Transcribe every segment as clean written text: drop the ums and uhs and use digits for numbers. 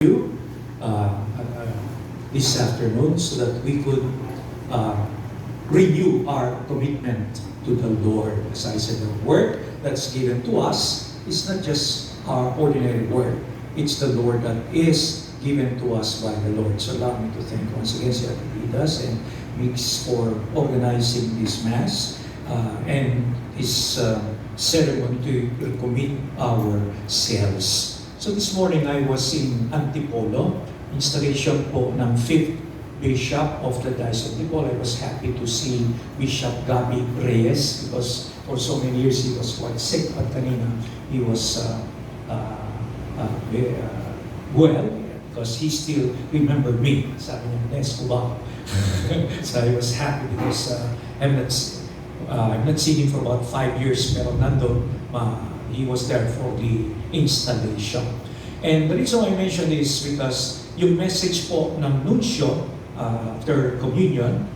you this afternoon so that we could renew our commitment to the Lord. As I said, the word that's given to us is not just our ordinary word. It's the Lord that is given to us by the Lord. So allow me to thank once again si Adidas and Mix for organizing this Mass and his ceremony to commit ourselves. So this morning I was in Antipolo, installation po ng 5th Bishop of the Diocese of Antipolo. I was happy to see Bishop Gabi Reyes because for so many years he was quite sick, but kanina he was well because he still remembered me. Sabi niya, yes, Cubao. So I was happy because I've not seen him for about 5 years, pero nandun, he was there for the installation. And the reason I mention this because yung message po ng nuncio after communion,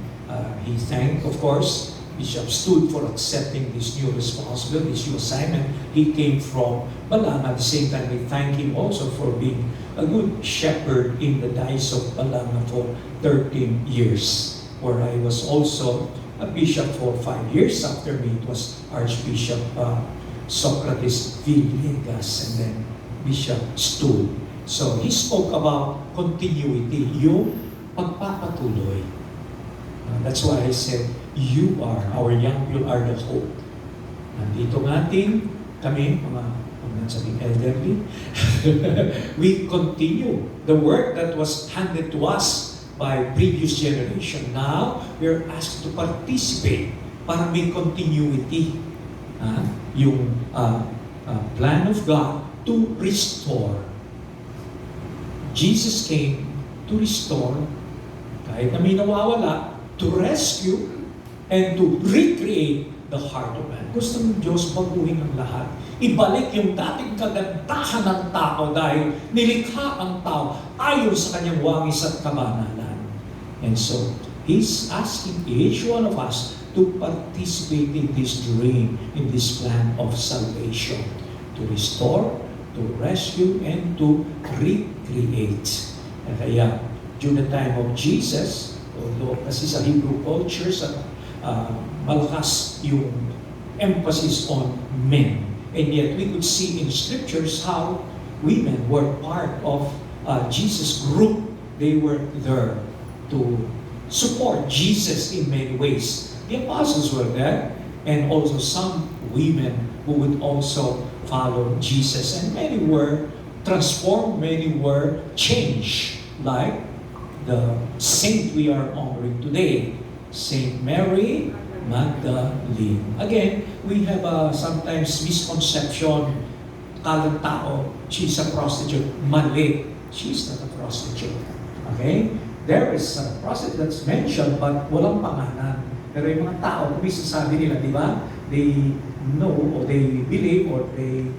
he thanked, of course, Bishop stood for accepting this new responsibility, this new assignment. He came from Balang. At the same time, we thank him also for being a good shepherd in the Diocese of Balang for 13 years, where I was also a bishop for 5 years. After me, it was Archbishop Socrates Villegas and then Bishop Stool. So he spoke about continuity, yung pagpapatuloy. That's why I said, you are, our young people are the hope. Nandito natin, kami, mga sabing elderly, we continue the work that was handed to us by previous generation. Now, we are asked to participate para may continuity. Yung plan of God to restore. Jesus came to restore, kahit na may nawawala, to rescue and to recreate the heart of man. Gusto ng Diyos baguhin ang lahat. Ibalik yung dating kagandahan ng tao dahil nilikha ang tao ayon sa kanyang wangis at kabanalan. And so, He's asking each one of us to participate in this dream, in this plan of salvation, to restore, to rescue, and to recreate. Kaya, during the time of Jesus, although kasi sa Hebrew cultures, malakas yung emphasis on men. And yet, we could see in scriptures how women were part of Jesus' group. They were there to support Jesus in many ways. The apostles were there, and also some women who would also follow Jesus. And many were transformed, many were changed, like the saint we are honoring today, Saint Mary Magdalene. Again, we have sometimes misconception, kalang tao, she's a prostitute. Mali, she's not a prostitute. Okay? There is a prostitute that's mentioned, but walang pangalan. Pero yung mga tao, kung sasabi nila, di ba? They know, or they believe, or they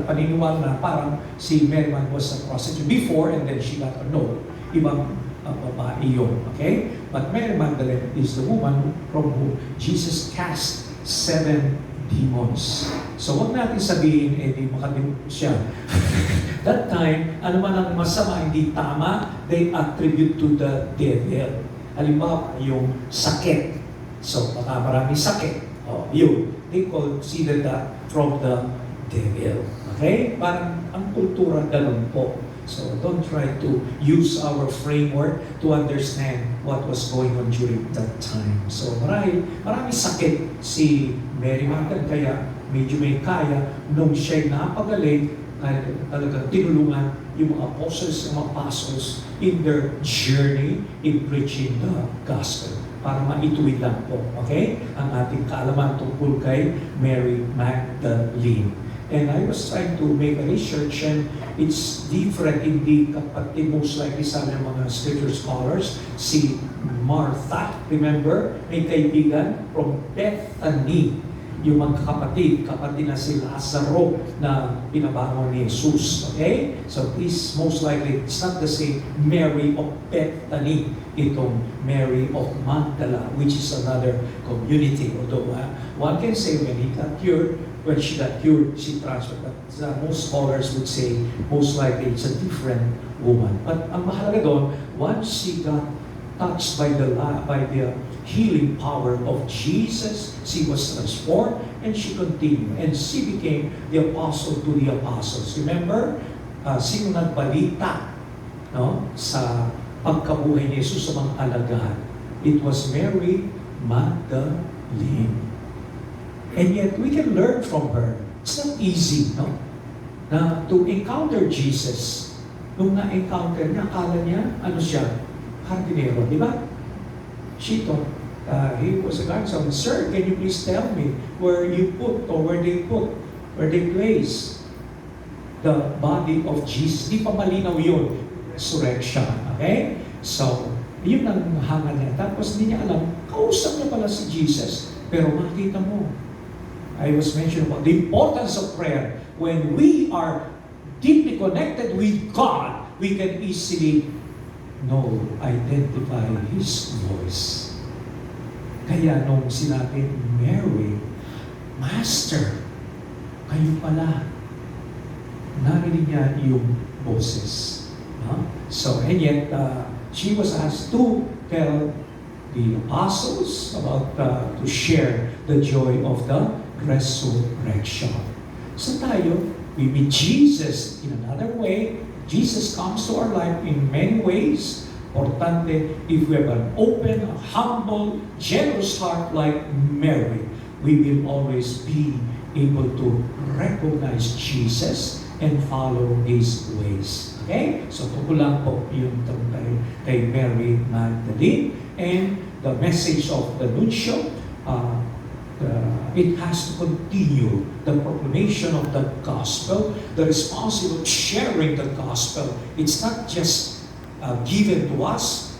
paniniwala na parang si Mary was a prostitute before, and then she got a no. Ibang babae yun. Okay? But Mary Magdalene is the woman from whom Jesus cast 7 demons. So wag natin sabihin, di makalimutan siya. That time, ano man ang masama, hindi tama, they attribute to the devil. Halimbawa, yung sakit. So, baka maraming sakit. Yun. They consider that from the devil. Okay? Parang ang kultura ganun po. So, don't try to use our framework to understand what was going on during that time. So, marami sakit si Mary Magdalene, kaya medyo may kaya nung siya'y napagaling, talagang tinulungan yung mga apostles, yung mga apostles in their journey in preaching the gospel. Para maituwid lang po, okay? Ang ating kaalaman tungkol kay Mary Magdalene. And I was trying to make a research and it's different indeed kapatid most likely sa mga scripture scholars. Si Martha, remember? May kaibigan from Bethany. Yung magkakapatid, kapatid na si Lazaro na pinabangon ni Jesus. Okay? So this most likely, it's not the same Mary of Bethany. Itong Mary of Magdala, which is another community. Although one can say when he got cured, when she got cured, she transferred. But most scholars would say, most likely it's a different woman. But ang mahalaga doon, once she got touched by the healing power of Jesus, she was transformed, and she continued. And she became the apostle to the apostles. Remember, sino nagbalita, no, sa pagkabuhay ni Jesus sa mga alagad? It was Mary Magdalene. And yet, we can learn from her. It's not easy, no? Na to encounter Jesus. Nung na-encounter niya, akala niya, ano siya? Hardinero, di ba? She thought, he was a grandson. Sir, can you please tell me where you put, or where they place the body of Jesus? Di pa malinaw yun. Resurrection. Okay? So, yun ang hanga niya. Tapos hindi niya alam, kausap niya pala si Jesus. Pero makita mo, I was mentioning about the importance of prayer. When we are deeply connected with God, we can easily identify His voice. Kaya nung sinabi, Mary, Master, kayo pala, narinig niya yung boses. So, and yet, she was asked to tell the apostles about, to share the joy of the resurrection. So tayo, we meet Jesus in another way. Jesus comes to our life in many ways. Importante, if we have an open, humble, generous heart like Mary, we will always be able to recognize Jesus and follow His ways. Okay? So tungkol lang po yung kay Mary Magdalene, and the message of the nuncio, it has to continue the proclamation of the gospel, the responsibility of sharing the gospel. It's not just given to us,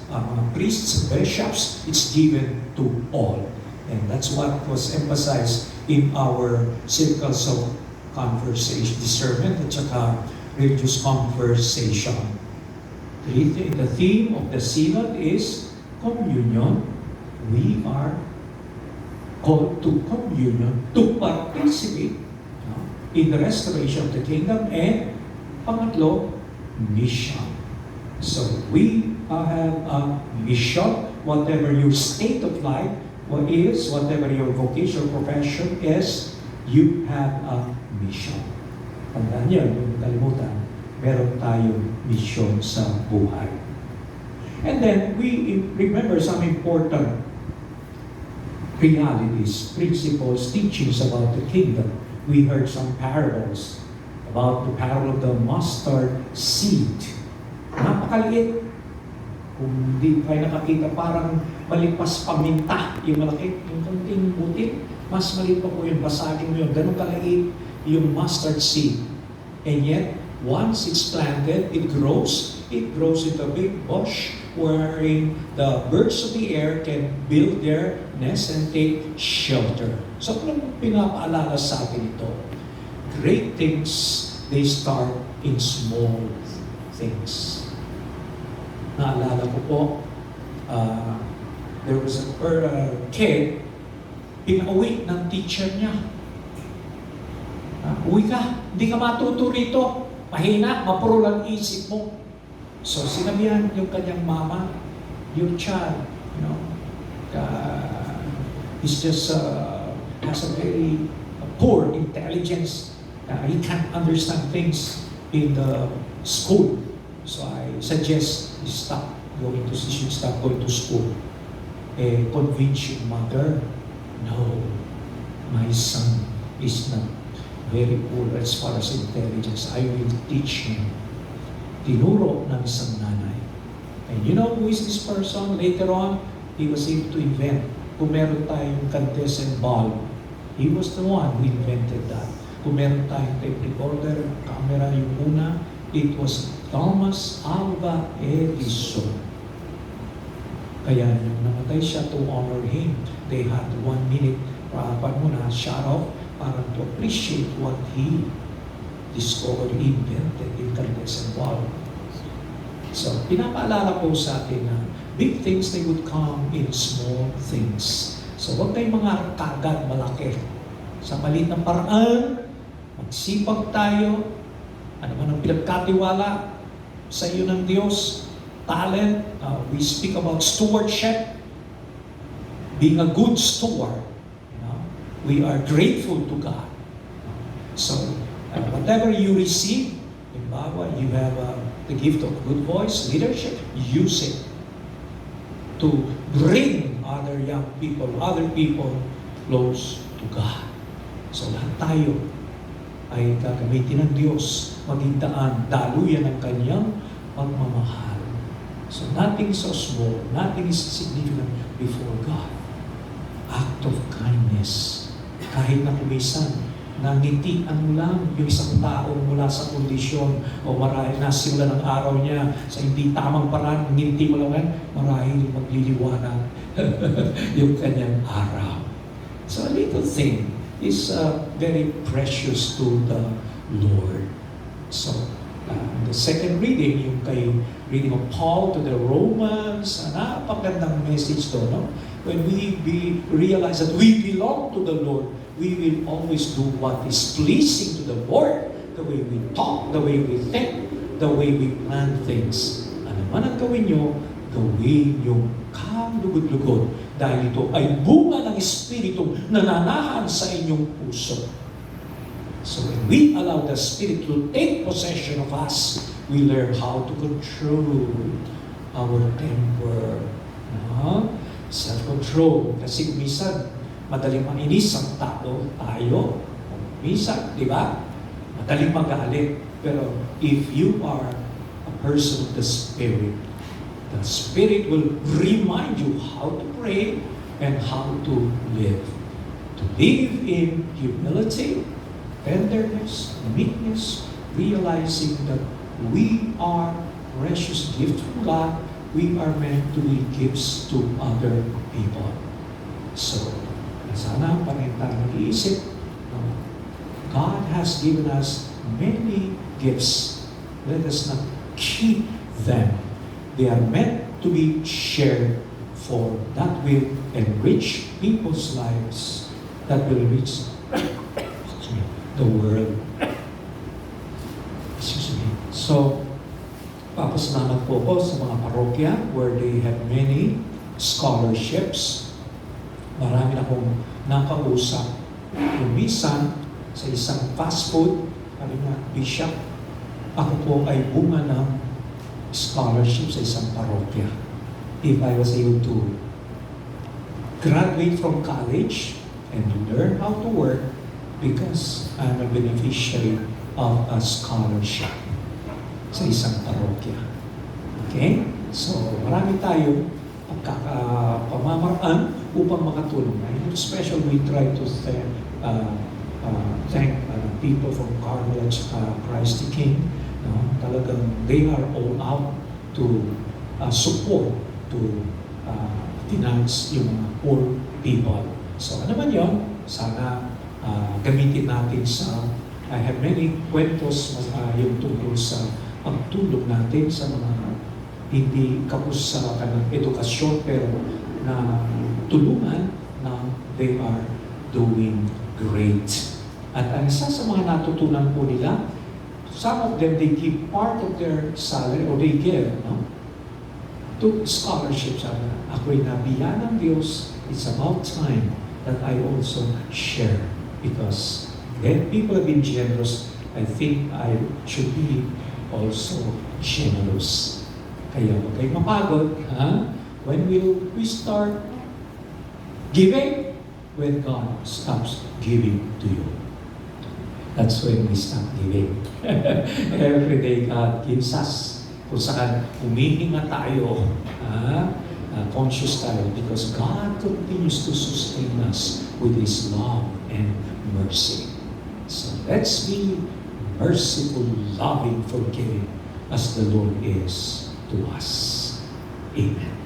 priests and bishops, it's given to all. And that's what was emphasized in our circles of conversation, discernment, at saka religious conversation. The theme of the synod is communion. We are called to communion, to participate in the restoration of the kingdom, and pangatlo, mission. So we have a mission, whatever your state of life is, whatever your vocation or profession is, you have a mission. Tandaan niyo, yung kalimutan, meron tayong mission sa buhay. And then we remember some important realities, principles, teachings about the kingdom. We heard some parables about the parable of the mustard seed. Napakaliit. Kung hindi kayo nakakita, parang malipas paminta. Yung malaki, yung konting butit, mas maliit pa po yung basagin mo yun. Ganun kaliit yung mustard seed. And yet, once it's planted, it grows. It grows into a big bush wherein the birds of the air can build their nest and take shelter. So, anong pinapaalala sa atin ito? Great things, they start in small things. Naalala ko po, there was a kid, pinauwi ng teacher niya. Uwi ka, hindi ka matuto rito. Mahina, mapuro lang isip mo. So, sinabihan yung kanyang mama, your child, he's just has a very poor intelligence. He can't understand things in the school. So I suggest he should stop going to school. Convince your mother, no, my son is not very poor as far as intelligence. I will teach him. Tinuro ng isang nanay. And you know who is this person? Later on, he was able to invent. Kung meron tayong incandescent bulb, he was the one who invented that. Kung meron tayong tape recorder, camera, yung una, it was Thomas Alva Edison. Kaya nung namatay siya, to honor him, they had 1 minute shut off para to appreciate what he discovered, invented, incandescent bulb. So, pinapaalala po sa atin na big things, they would come in small things. So, huwag tayong mga kagad malaki sa maliit na paraan, magsipag tayo, ano man ang pinagkatiwala sa iyo ng Diyos, talent, we speak about stewardship, being a good steward. We are grateful to God. So, whatever you receive, you have the gift of good voice, leadership, use it to bring other young people, other people close to God. So, lahat tayo ay gagamitin ng Diyos, maging daan, daluyan ng Kanyang pagmamahal. So, nothing is so small, nothing is significant before God. Act of kindness. Kahit na kumisan, nangitian mo lang yung isang tao mula sa kondisyon o marahil nasimula ng araw niya sa hindi tamang paraan, nginti mo lang yan, marahil magliliwanag yung kanyang araw. So a little thing is very precious to the Lord. So the second reading, yung kay reading of Paul to the Romans, napakagandang message to, no? When we realize that we belong to the Lord, we will always do what is pleasing to the Lord. The way we talk, the way we think, the way we plan things. Ano man ang gawin nyo, gawin yung kalugod-lugod. Dahil ito ay bunga ng Espiritu na nananahan sa inyong puso. So when we allow the Spirit to take possession of us, we learn how to control our temper. Self-control. Kasi minsan, madaling mainis ang tayo. Minsan, di ba? Madaling magalit. Pero if you are a person of the Spirit will remind you how to pray and how to live. To live in humility, tenderness, meekness, realizing that we are precious gift from God. We are meant to be gifts to other people. So, sana pa rin tayo nag-iisip, God has given us many gifts. Let us not keep them. They are meant to be shared, for that will enrich people's lives, that will reach the world. Excuse me. So, papasalamat po ako sa mga parokya where they have many scholarships. Marami na akong nakausap. Minsan, sa isang fast food, sabi nga, Bishop, ako po ay bunga ng scholarship sa isang parokya. If I was able to graduate from college and learn how to work because I'm a beneficiary of a scholarship sa isang parokya. Okay? So, marami tayo pamamaraan upang makatulong. Especially, we try to thank people from Carmel at Christ the King. Talagang they are all out to support, to finance yung mga poor people. So, ano man yun? Sana gamitin natin sa I have many kwentos yung tungkol sa pagtulong natin sa mga hindi kapos sa kanilang edukasyon pero na tulungan na they are doing great. At ang isa sa mga natutunan po nila, some of them, they give part of their salary or they give to scholarships. Ako'y nabiyan ng Diyos, it's about time that I also share because when people have been generous, I think I should be also generous. Kaya huwag kayong mapagod. When will we start giving? When God stops giving to you. That's when we stop giving. Every day God gives us. Kung saan humihinga tayo, conscious tayo, because God continues to sustain us with His love and mercy. So let's be merciful, loving, forgiving as the Lord is to us. Amen.